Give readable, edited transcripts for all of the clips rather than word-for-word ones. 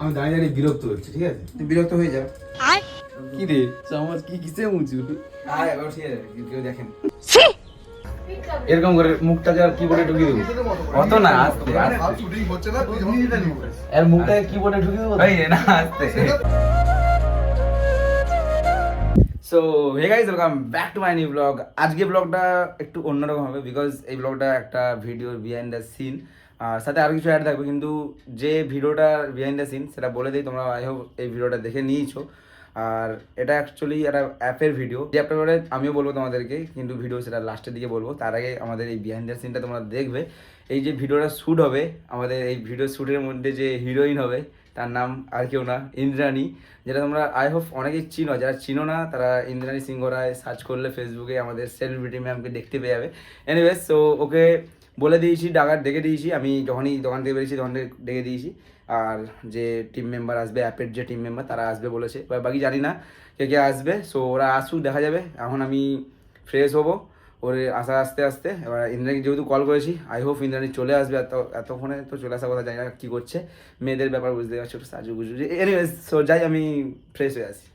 আমি দাঁড়িয়ে দাঁড়িয়ে বিরক্ত হচ্ছে, ঠিক আছে? তুই বিরক্ত হয়ে যা। কি রে চামচ কি কিসে মুচু? আয় এবার ঠিক আছে, কেউ দেখেন এরকম করে মুখটাকে আর কিবোর্ডে ঢুকিয়ে দেবো। অত না, আস্তে আর মুখটাকে কিবোর্ডে ঢুকিয়ে দেবো। না আস্তে। So hey guys, welcome back to my new blog. আজকে ব্লগটা একটু অন্যরকম হবে বিকজ এই ব্লগটা একটা ভিডিওর বিহাইন্ড দ্য সিন, আর সাথে আরও কিছু অ্যাড থাকবে, কিন্তু যে ভিডিওটা বিহাইন্ড দ্য সিন সেটা বলে দিই, তোমরা আই হোপ এই ভিডিওটা দেখে নিয়েছো। আর এটা অ্যাকচুয়ালি একটা অ্যাপের ভিডিও, যে অ্যাপটার ব্যাপারে আমিও বলবো তোমাদেরকে, কিন্তু ভিডিও সেটা লাস্টের দিকে বলবো। তার আগে আমাদের এই বিহাইন্ড দ্য সিনটা তোমরা দেখবে। এই যে ভিডিওটা শ্যুট হবে, আমাদের এই ভিডিও শ্যুটের মধ্যে যে হিরোইন হবে তার নাম আর কেউ না, ইন্দ্রাণী, যেটা তোমরা আই হোপ অনেকেই চিনো। যারা চিনো না তারা ইন্দ্রাণী সিংহ রায় সার্চ করলে ফেসবুকে আমাদের সেলিব্রিটি ম্যামকে দেখতে পেয়ে যাবে। এনিওয়েজ, সো ওকে বলে দিয়েছি, ডেকে দিয়েছি, আমি যখনই দোকান থেকে বেরিয়েছি তখন ডেকে দিয়েছি। আর যে টিম মেম্বার আসবে, অ্যাপের যে টিম মেম্বার তারা আসবে বলেছে, এবার বাকি জানি না কে কে আসবে। সো ওরা আসুক, দেখা যাবে। এখন আমি ফ্রেশ হবো ওর আস্তে আস্তে। এবার ইন্দ্রাণী যেহেতু কল করেছি, আই হোপ ইন্দ্রাণী চলে আসবে। এতক্ষণে তো চলে আসার কথা, জানি না কী করছে, মেয়েদের ব্যাপার বুঝতে পারছো, সাজু গুজু। এনিওয়েজ, সো যাই, আমি ফ্রেশ হয়ে আসি।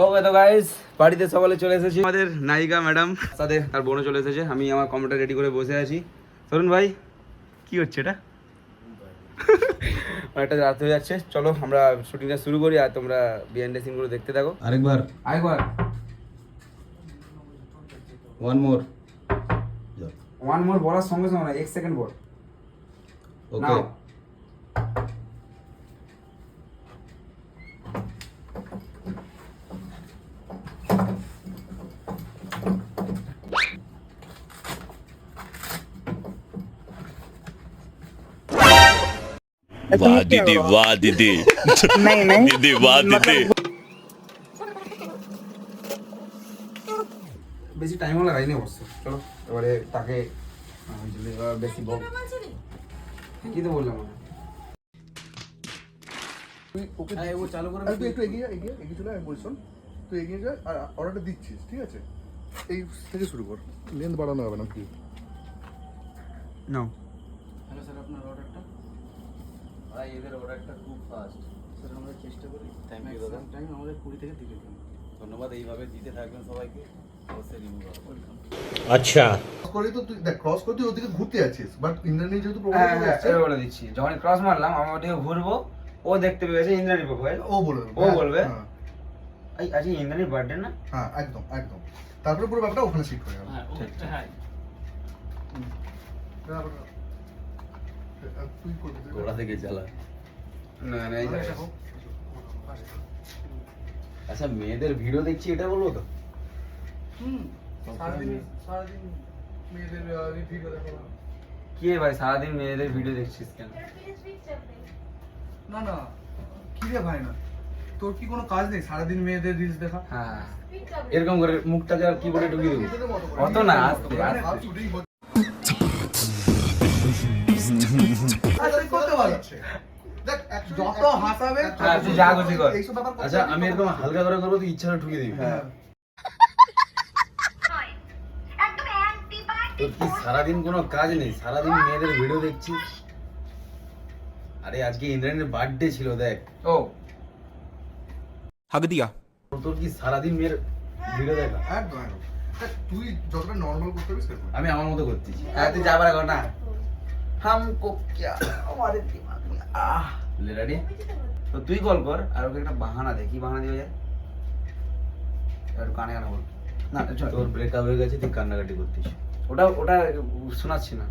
ওকে তো গাইস, বাড়িতে সকালে চলে এসেছি। আমাদের নায়িকা ম্যাডাম সাথে তার বোনও চলে এসেছে। আমি আমার কম্পিউটার রেডি করে বসে আছি। তরুণ ভাই কি হচ্ছে এটা? অনেকটা রাত হয়ে যাচ্ছে, চলো আমরা শুটিংটা শুরু করি আর তোমরা বিহাইন্ড দ্য সিনগুলো দেখতে থাকো। আরেকবার ওয়ান মোর বলার সঙ্গে সঙ্গে না, 1 সেকেন্ড পর। ওকে। वाह दीदी वाह दीदी दीदी वाह दीदी। বেশি টাইমও লাগাইনি অবশ্য। চলো এবারে তাকে বেশি বল, কি তো বললাম ও চালু করে। তুই একটু এগিয়ে চলে, আমি বলছি তুই এগিয়ে যা আর অর্ডারটা দিচ্ছিস, ঠিক আছে? এই থেকে শুরু কর, লেন্থ বাড়ানো হবে না। কি নাও। হ্যালো স্যার, আপনার অর্ডারটা? ভাই এদের অর্ডারটা খুব ফাস্ট স্যার, আমরা চেষ্টা করি। থ্যাংক ইউ দাদা। টাইম আমাদের 20 থেকে 30 দিন। ধন্যবাদ, এইভাবে দিতে থাকবেন সবাইকে। অবশ্যই রিভিউ ওয়েলকাম। अच्छा করে তো তুই দেখ, ক্রস করে তুই ওদিকে ঘুরতে যাচ্ছিস, বাট ইন্দ্রাণী যেহেতু হ্যাঁ প্রবলেম হ্যাঁ, হচ্ছে, এবার বলে দিচ্ছি, যখন ক্রস মারলাম আমি ওদিকে ঘুরবো, ও দেখতে পেয়েছে ইন্দ্রাণী প্রোফাইল, ও বলবে হ্যাঁ এই আজকে ইন্দ্রাণীর বার্থডে না? হ্যাঁ, একদম একদম। তারপরে পুরো ব্যাপারটা ওখানে শিফট হয়ে গেল। হ্যাঁ ওটা হাই। তুই করবি গোড়া থেকে চালা। না না, এই যে- আচ্ছা, মেয়েদের ভিডিও দেখছি এটা বলবো তো? সারাদিন মেয়েদের ভিডিও দেখো কি রে ভাই, সারাদিন মেয়েদের ভিডিও দেখছিস কেন? না না, কি রে ভাই, না তোর কি কোনো কাজ নেই সারাদিন মেয়েদের রিলস দেখা? হ্যাঁ, এরকম করে মুখটাকে আর কিবোর্ডে ঢুকিয়ে দেবো। অত না, আস্তে আস্তে। যত হাসাবে হ্যাঁ, তুই যা খুশি কর। এইসব ব্যাপার আচ্ছা, আমি এরকম হালকা করে করবো, তুই ইচ্ছা করে ঢুকিয়ে দিবি। হ্যাঁ। তোর কি সারাদিন কোনো কাজ নেই? সারাদিন মেয়েদের ভিডিও দেখছিস? আরে আজকে ইন্দ্রাণীর বার্থডে ছিল, দেখ। ও हक दिया। তোর কি সারাদিন মেয়ের ভিডিও দেখা? একদম একদম। তুই যতটা নর্মাল করতে পারিস সেরকম। আমি আমার মতো করতেছি। হ্যাঁ, তুই যা পারা কর না। হামকো ক্যা আমাদের দিমাগ মে আহ। রেডি? তো তুই কল কর আর ওকে একটা বাহানা দে। কি বাহানা দিবে যায়? একটু কানে কানে বল না। চল, তোর ব্রেকআপ হয়ে গেছে, তুই কান্নাকাটি করতিস। ওটা ওটা শোনাচ্ছি না।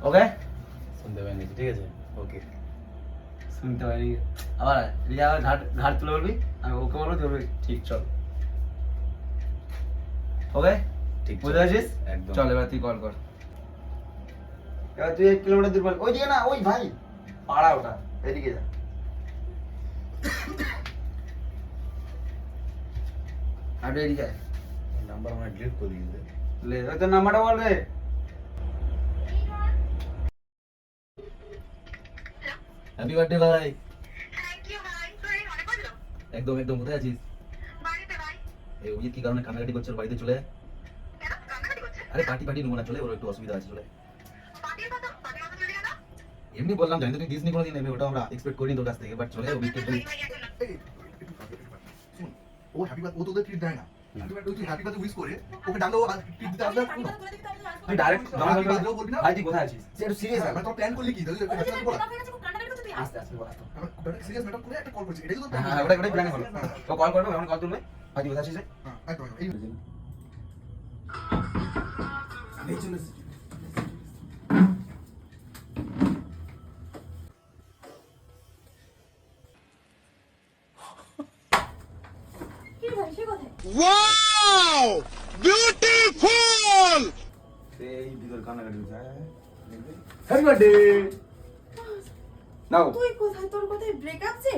ওকে, শুনতে পাইনি, ঠিক আছে? ওকে। শুনতে পাইনি। আবার রিয়া আবার ঘাট তুলে বলবি, আমি ওকে বলবো, তুই বলবি ঠিক, চল। ওকে, ঠিক, বুঝতে পারছিস? একদম। চল এবার তুই কল কর। এবার তুই 1 কিলোমিটার দূর বল। ওই দিকে না, ওই ভাই পাড়া ওটা, এদিকে যা। আর এদিকে আয়। নাম্বার আমরা ডিলিট করে দিয়েছে। লে ওই তোর নাম্বারটা বল রে। হ্যাপি বার্থডে ভাই। একদম একদম। কোথায় আছিস? এই অভিজিৎ কি কারণে কান্নাকাটি করছে? ওর বাড়িতে চলে আয়। আরে পার্টি নেবো না, চলে, ওর একটু অসুবিধা আছে, চলে। এমনি বললাম জানি তুই ডিজনি কোনোদিন নেবে, ওটা আমরা এক্সপেক্ট করিনি তোর কাছ থেকে, বাট চলে যাবো বিস্কিট এই, শুন, ও হ্যাপি বার্থডে, ও তোদের ট্রিট দেয় না। তুই হ্যাপি বার্থডে উইশ করে ওকে ডাকলেও ট্রিট দিতে আসবে না। তুই ডাইরেক্ট Happy birthday বলবি না? ভাই তুই কোথায় আছিস তুই একটু সিরিয়াস মানে তোর প্ল্যান করলি কি? তাহলে হ্যাপি বার্থডে বলা। আস্তে আস্তে বল আস্তে। আমরা সিরিয়াস ম্যাটার করে একটা কল করছি, এটাই তো তোর হ্যাঁ ওটাই প্ল্যান হলো। ও কল করবে, এখন কল তুলবে। ভাই তুই কোথায় আছিস রে? হ্যাঁ, একদম এই আমি চলে এসেছি। এই ভিতর কান্নাকাটি হচ্ছে। Happy birthday. নাও তুই কোথায়, তোর কোথায় ব্রেকআপ যে?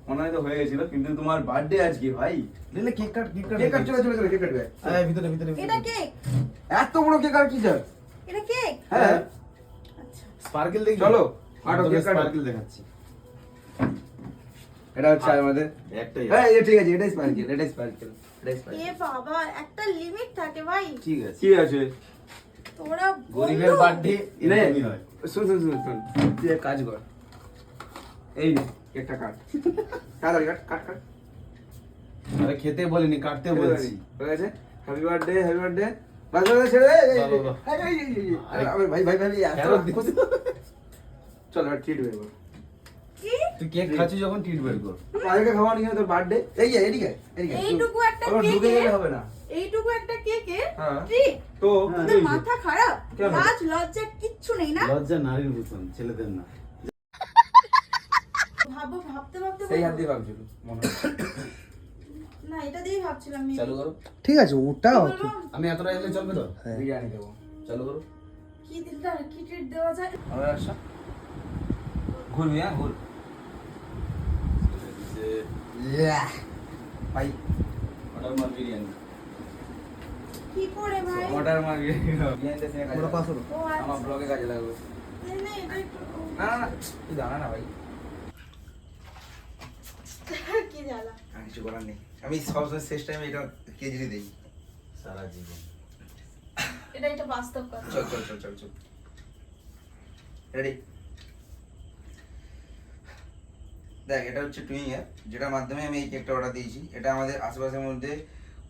মনে হয় তো হয়ে গেছিল, কিন্তু তোমার বার্থডে আজকে ভাই। লেলে কেক কাট কেক কাট, চলে চলে চলে কেক কাটবে। আয় ভিতরে ভিতরে এটা কেক? এত বড় কেক আর কি স্যার? এটা কেক? হ্যাঁ আচ্ছা স্পার্কেল দেখি, চলো কাটো কেক কাটো। স্পার্কেল দেখাচ্ছি। এটা হচ্ছে আমাদের একটাই হ্যাঁ এই ঠিক আছে, এটাই স্পার্কেল, এটাই স্পার্কেল, এটাই স্পার্কেল। এ বাবা, একটা লিমিট থাকে ভাই। ঠিক আছে। কি আছে? তোরা গরিবের বন্ধু? বার্থডে নে এরকমই হয়। শুন শুন শুন শুন, তুই এক কাজ কর, এই নে কেকটা কাট, তাড়াতাড়ি কাট কাট কাট। আরে খেতে বলিনি, কাটতে বলছি। হয়ে গেছে। Happy birthday, happy birthday. বাস বাস ছেড়ে দে। এই, বাহ, বাহ, এই, এই, এই, এই, আরে ভাই ভাই ভাই ফেরত দিস। চল এবার ট্রিট বের কর। কি? তুই কেক খাচ্ছিস যখন ট্রিট বের কর। আজকে খাওয়া নিয়ে তোর বার্থডে, এই যে এদিকে এদিকে। এইটুকু একটা ওর ঢুকে কেকে? গেলে হবে না। এইটুকু একটা কেকে হ্যাঁ। ট্রিট? তো তোদের মাথা খারাপ? কেন? লাজ লজ্জা কিচ্ছু নেই না? লজ্জা নারীর ভূষণ, ছেলেদের না। ভাবো, ভাবতে ভাবতে সেই হাত বলো। দিয়ে ভাবছিল মনে হয়। না, এটা দিয়েই ভাবছিলাম আমি। চালু করো। ঠিক আছে, ওটা কি বলবো? আমি এতটা এলে চলবে তো? বিরিয়ানি দেবো। চালু করো। কি দিলদার, কি ট্রিট দেওয়া যায়? আবার আসা ঘুরবি, হ্যাঁ ঘুর ভাই। অর্ডার মার বিরিয়ানি। কি করে ভাই? অর্ডার মার বিরিয়ানিতে সে কাজে ওটা লাগবে। পাস হলো। ও আমার আচ্ছা। ব্লগে কাজে লাগবে। না, এটা একটু না না না তুই জানা না ভাই, কি জ্বালা। আর কিছু করার নেই। আমি সবসময় শেষ টাইমে এটা কেজি দিই। সারা জীবন। এটা বাস্তব কথা। চল চল চল চল চল রেডি। দেখ এটা হচ্ছে টুইং অ্যাপ, যেটার মাধ্যমে আমি এই কেকটা অর্ডার দিয়েছি। এটা আমাদের আশেপাশের মধ্যে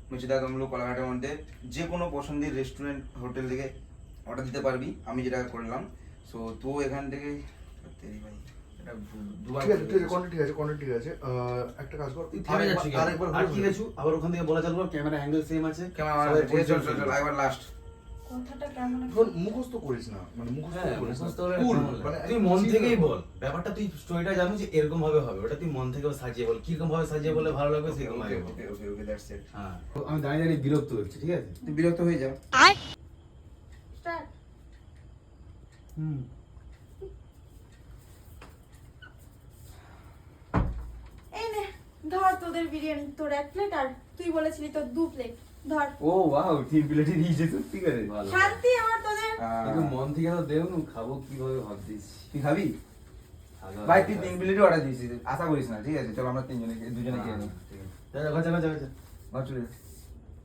মুচিদা তমলুক কোলাঘাটের মধ্যে যে কোনো পছন্দের রেস্টুরেন্ট হোটেল থেকে অর্ডার দিতে পারবি, আমি যেটা করলাম। সো তো এখান থেকে তেরি ভাই এটা দুবার ঠিক আছে, ঠিক আছে, কন্টেন্ট ঠিক আছে, কন্টেন্ট ঠিক আছে। একটা কাজ কর, তুই থেমে যাচ্ছিস কেন? আরেকবার আর কি গেছু? আবার ওখান থেকে বলা চালু কর, ক্যামেরা অ্যাঙ্গেল সেম আছে। কেমন সবাই চল চল পরিচয় চল একবার লাস্ট। কথাটা কেমন একটা- শোন, মুখস্থ করিস না, মানে মুখস্থ হ্যাঁ, করিস না। মুখস্থ হলে Cool, কেমন লাগে? মানে তুই মন chill থেকেই ব্যাপার। বল ব্যাপারটা, তুই স্টোরিটা জানো যে এরকম ভাবে হবে, ওটা তুই মন থেকেও সাজিয়ে বল, কিরকম ভাবে সাজিয়ে বললে ভালো লাগবে সেরকম ওকে ভাবে বল। ওকে ওকে ওকে দ্যাটস ইট। হ্যাঁ, আমি দাঁড়িয়ে দাঁড়িয়ে বিরক্ত হচ্ছি, ঠিক আছে? তুই বিরক্ত হয়ে যাও। Start. এই নে, ধর তোদের বিরিয়ানি, তোর 1 প্লেট আর তুই বলেছিলি তোর 2 প্লেট। ধর। ও ওয়াও, তিন প্লেটই দিয়েছে তুই, ঠিক আছে ভালো। শান্তি আমার তোদের। কিন্তু মন থেকে তো দেও না, খাবো কিভাবে ভাবছিস? তুই খাবি ভাই? তুই তিন প্লেটই অর্ডার দিয়েছিস, আশা করিস না, ঠিক আছে? চলো আমরা তিনজনে দুজনে খেয়ে নিই। যা যা যা যা যা। ঘর চলে যা।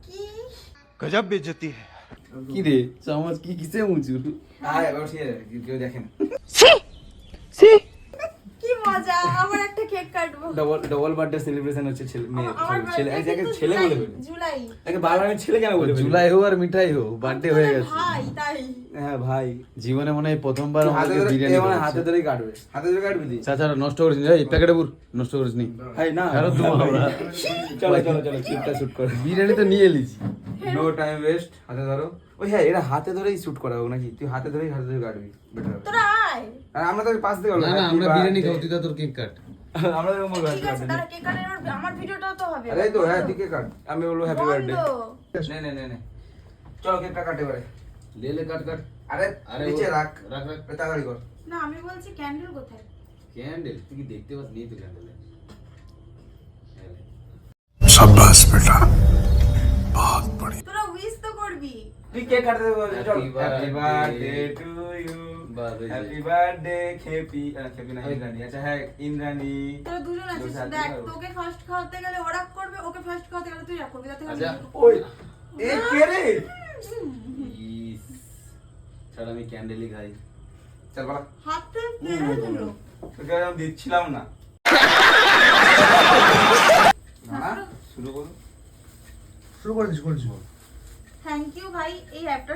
কি? गजब बेइज्जती है। কি রে চামচ কি কিসে মুচু? আয় এবার ঠিক আছে, কেউ দেখেন। কি মজা, আমার একটা কেক কাটবো। ডবল বার্থডে সেলিব্রেশন হচ্ছে ছেলে মেয়ে আমার ছেলে birthday একে কিন্তু ছেলে বলে ফেলি। জুলাই। একে বারবার আমি ছেলে কেন বলে ফেলি? জুলাই হোক আর মিঠাই হোক, বার্থডে হয়ে তোদের গেছে। ভাই, তাই। হ্যাঁ ভাই, জীবনে মনে হয় প্রথমবার তুই হাতে আমাকে ধরে বিরিয়ানি এ মানে খাওয়াচ্ছে। হাতে ধরেই কাটবে, হাতে ধরে কাটবি তুই। চাচা নষ্ট করিস নি, এই প্যাকেটে পুর নষ্ট করিস নি। ভাই না ফেরত দেবো আমরা। চলো চলো চলো ক্লিপটা শুট করো। বিরিয়ানি তো নিয়ে এলিছি। নো টাইম ওয়েস্ট, হাতে ধরো। ওই হ্যাঁ, এটা হাতে ধরেই শুট করা হোক নাকি? তুই হাতে ধরেই কাটবি, বেটার হবে। তোরা আয়। আর আমরা তো পাশ থেকে না না, আমরা বিরিয়ানি খাবো, তুই তো তোর কেক কাট। আমরা তো বলবো ঠিক আছে, তারা কেক কাটে, আমার ভিডিওটাও তো হবে। আরে তো হ্যাঁ দিকে কাট, আমি বলবো হ্যাপি বার্থডে। বন্ধ। নে নে নে নে চলো কেকটা কাটে পারে। লে লে কাট কাট। আরে আরে নিচে ও- রাখ রাখ রাখ। তাড়াতাড়ি কর। না, আমি বলছি ক্যান্ডেল কোথায়? ক্যান্ডেল তুই কি দেখতে পাস? নেই তো ক্যান্ডেল। शाबाश बेटा, बहुत बढ़िया। তোরা উইশ তো করবি। তুই কেক কাটতে বল, চল। Happy happy birthday birthday to you, বাবা রে। হ্যাপি বার্থডে খেপি, খেপি না ইন্দ্রাণী। আচ্ছা হ্যাঁ ইন্দ্রাণী। তোরা দুজন আছিস, বসে আছিস দেখ না? তোকে ফার্স্ট খাওয়াতে গেলে ওরা করবে, ওকে ফার্স্ট খাওয়াতে গেলে তুই রাখ করবি, তাতে আচ্ছা। ওই এ কে রে? ইস ছাড়, আমি ক্যান্ডেলই খাই। চল বলা হাতে কেড়ে দিল। তোকে আমি দিচ্ছিলাম না। না শুরু করুন। শুরু করে দিচ্ছি থ্যাংক ইউ ভাই এই অ্যাপটা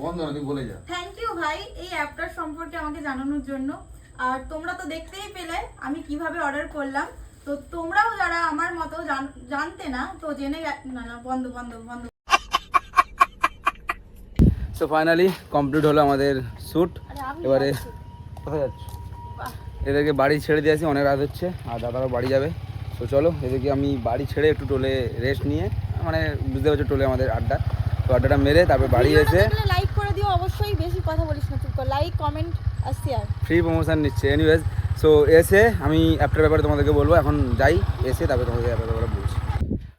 বন্ধ না, তুই বলে যা। থ্যাংক ইউ ভাই এই অ্যাপটার সম্পর্কে আমাকে জানানোর জন্য। আর তোমরা তো দেখতেই পেলে আমি কিভাবে অর্ডার করলাম, তো তোমরাও যারা আমার মতো জানতে না তো জেনে না না বন্ধ বন্ধ বন্ধ। সো ফাইনালি কমপ্লিট হলো আমাদের শ্যুট। আরে আমি এবারে যাচ্ছি। কোথায় যাচ্ছ? বাহ। এদেরকে বাড়ি ছেড়ে দিয়ে আসি, অনেক রাত হচ্ছে আর দাদারও বাড়ি যাবে। তো চলো এদেরকে আমি বাড়ি ছেড়ে একটু টোলে রেস্ট নিয়ে, মানে বুঝতে পারছো টোলে আমাদের আড্ডা, তো আড্ডাটা মেরে তারপর বাড়ি এসে লাইক করে দিও অবশ্যই, বেশি কথা বলিস না, চুপ কর, লাইক কমেন্ট আর শেয়ার। ফ্রি প্রমোশন নিচ্ছে। এনিওয়েজ সো এসে আমি অ্যাপটার ব্যাপারে তোমাদেরকে বলবো, এখন যাই, এসে তারপরে তোমাদের অ্যাপের ব্যাপারে বলছি।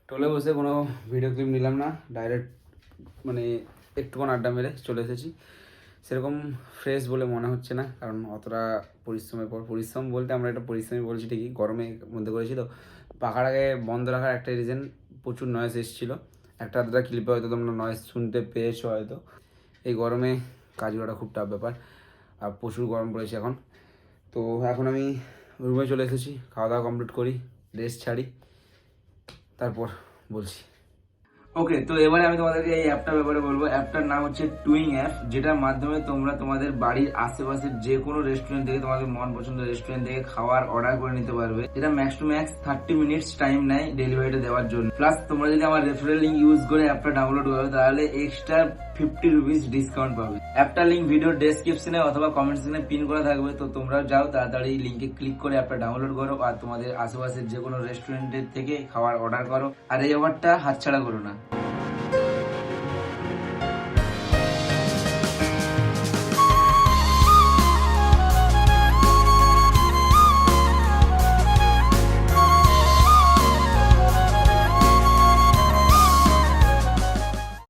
টোলে বসে কোনো ভিডিও ক্লিপ নিলাম না, ডাইরেক্ট মানে একটুক্ষণ আড্ডা মেরে চলে এসেছি। সেরকম ফ্রেশ বলে মনে হচ্ছে না, কারণ অতটা পরিশ্রমের পর, পরিশ্রম বলতে আমরা একটা পরিশ্রমই বলছি ঠিকই, গরমের মধ্যে করেছি তো। পাখাটাকে বন্ধ রাখার একটা রিজন, প্রচুর নয়েজ এসেছিলো, একটা আধটা ক্লিপে হয়তো তোমরা নয়েজ শুনতে পেয়েছো হয়তো। এই গরমে কাজ করাটা খুব টাফ ব্যাপার, আর প্রচুর গরম পড়েছে এখন। তো এখন আমি রুমে চলে এসেছি, খাওয়া দাওয়া কমপ্লিট করি, রেস্ট ছাড়ি, তারপর বলছি। ওকে, তো এবারে আমি তোমাদেরকে এই অ্যাপটার ব্যাপারে বলবো। অ্যাপটার নাম হচ্ছে টুইং অ্যাপ, যেটার মাধ্যমে তোমরা তোমাদের বাড়ির আশেপাশের যে কোনো রেস্টুরেন্ট থেকে, তোমাদের মন পছন্দের রেস্টুরেন্ট থেকে খাবার অর্ডার করে নিতে পারবে। এটা max to max 30 minutes time নেয় ডেলিভারিটা দেওয়ার জন্য। প্লাস তোমরা যদি আমার রেফারেল লিঙ্ক ইউজ করে অ্যাপটা ডাউনলোড করবে তাহলে এক্সট্রা 50 রুপিস ডিসকাউন্ট পাবে। অ্যাপটার লিঙ্ক ভিডিও ডেসক্রিপশনে অথবা কমেন্ট সেকশনে পিন করা থাকবে, তো তোমরা যাও তাড়াতাড়ি লিঙ্কে ক্লিক করে অ্যাপটা ডাউনলোড করো আর তোমাদের আশেপাশের যে কোনো রেস্টুরেন্টের থেকে খাবার অর্ডার করো। আর এই অফারটা হাতছাড়া করো না।